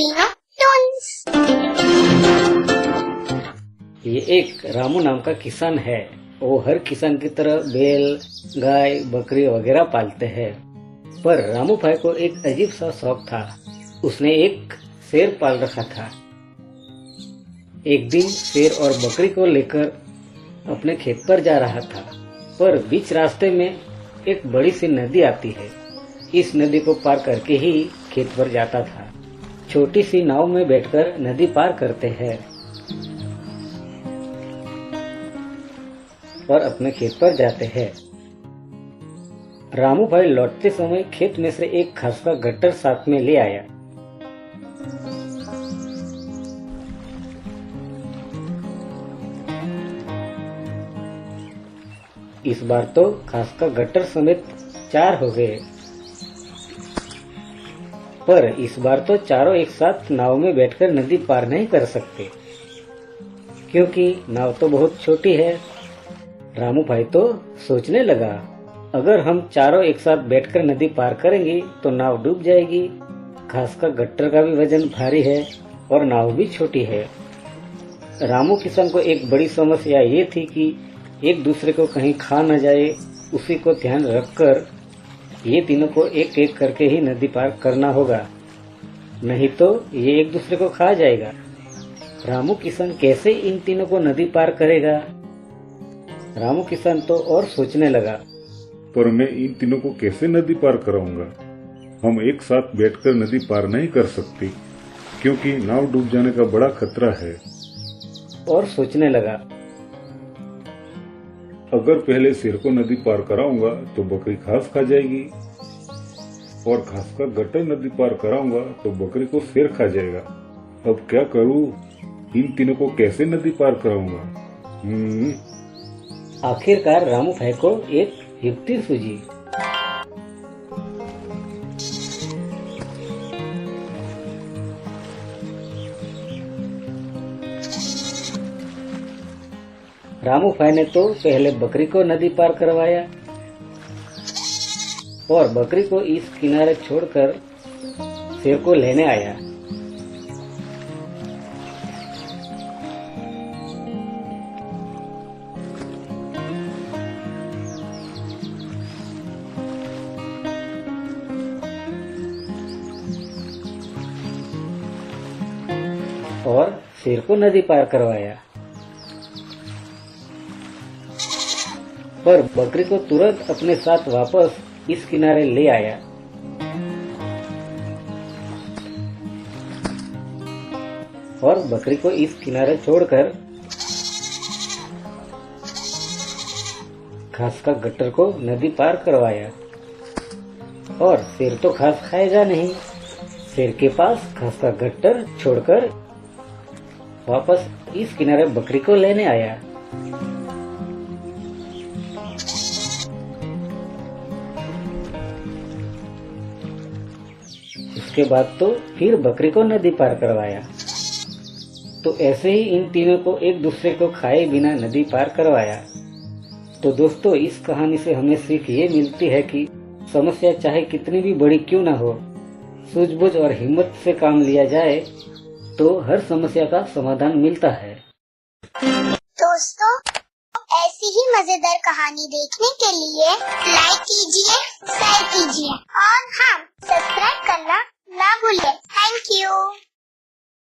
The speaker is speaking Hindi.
रीना टोन्स। ये एक रामू नाम का किसान है। वो हर किसान की तरह बैल, गाय, बकरी वगैरह पालते हैं। पर रामू भाई को एक अजीब सा शौक था। उसने एक शेर पाल रखा था। एक दिन शेर और बकरी को लेकर अपने खेत पर जा रहा था, पर बीच रास्ते में एक बड़ी सी नदी आती है। इस नदी को पार करके ही खेत पर जाता था। छोटी सी नाव में बैठकर नदी पार करते हैं और अपने खेत पर जाते हैं। रामू भाई लौटते समय खेत में से एक घास का गट्टर साथ में ले आया। इस बार तो घास का गट्टर समेत 4 हो गए। पर इस बार तो चारों एक साथ नाव में बैठकर नदी पार नहीं कर सकते, क्योंकि नाव तो बहुत छोटी है। रामू भाई तो सोचने लगा, अगर हम चारों एक साथ बैठकर नदी पार करेंगे तो नाव डूब जाएगी। घास का गट्टर का भी वजन भारी है और नाव भी छोटी है। रामू किसान को एक बड़ी समस्या ये थी कि एक दूसरे को कहीं खा न जाए। उसी को ध्यान रखकर ये तीनों को एक एक करके ही नदी पार करना होगा, नहीं तो ये एक दूसरे को खा जाएगा। रामू किसान कैसे इन तीनों को नदी पार करेगा? रामू किसान तो और सोचने लगा, पर मैं इन तीनों को कैसे नदी पार कराऊंगा? हम एक साथ बैठकर नदी पार नहीं कर सकते, क्योंकि नाव डूब जाने का बड़ा खतरा है। और सोचने लगा, अगर पहले शेर को नदी पार कराऊंगा तो बकरी घास खा जाएगी, और घास का गट्टर नदी पार कराऊंगा तो बकरी को शेर खा जाएगा। अब क्या करूं? इन तीनों को कैसे नदी पार कराऊंगा? आखिरकार रामू भाई को एक युक्ति सूझी। रामू भाई ने तो पहले बकरी को नदी पार करवाया और बकरी को इस किनारे छोड़कर शेर को लेने आया। और शेर को नदी पार करवाया, पर बकरी को तुरंत अपने साथ वापस इस किनारे ले आया। और बकरी को इस किनारे छोड़कर घास का गट्टर को नदी पार करवाया। और शेर तो घास खाएगा नहीं। शेर के पास घास का गट्टर छोड़कर वापस इस किनारे बकरी को लेने आया। उसके बाद तो फिर बकरी को नदी पार करवाया। तो ऐसे ही इन तीनों को एक दूसरे को खाए बिना नदी पार करवाया। तो दोस्तों, इस कहानी से हमें सीख ये मिलती है कि समस्या चाहे कितनी भी बड़ी क्यों ना हो, सूझबूझ और हिम्मत से काम लिया जाए तो हर समस्या का समाधान मिलता है। दोस्तों, ऐसी ही मजेदार कहानी देखने के लिए लाइक कीजिए, शेयर कीजिए।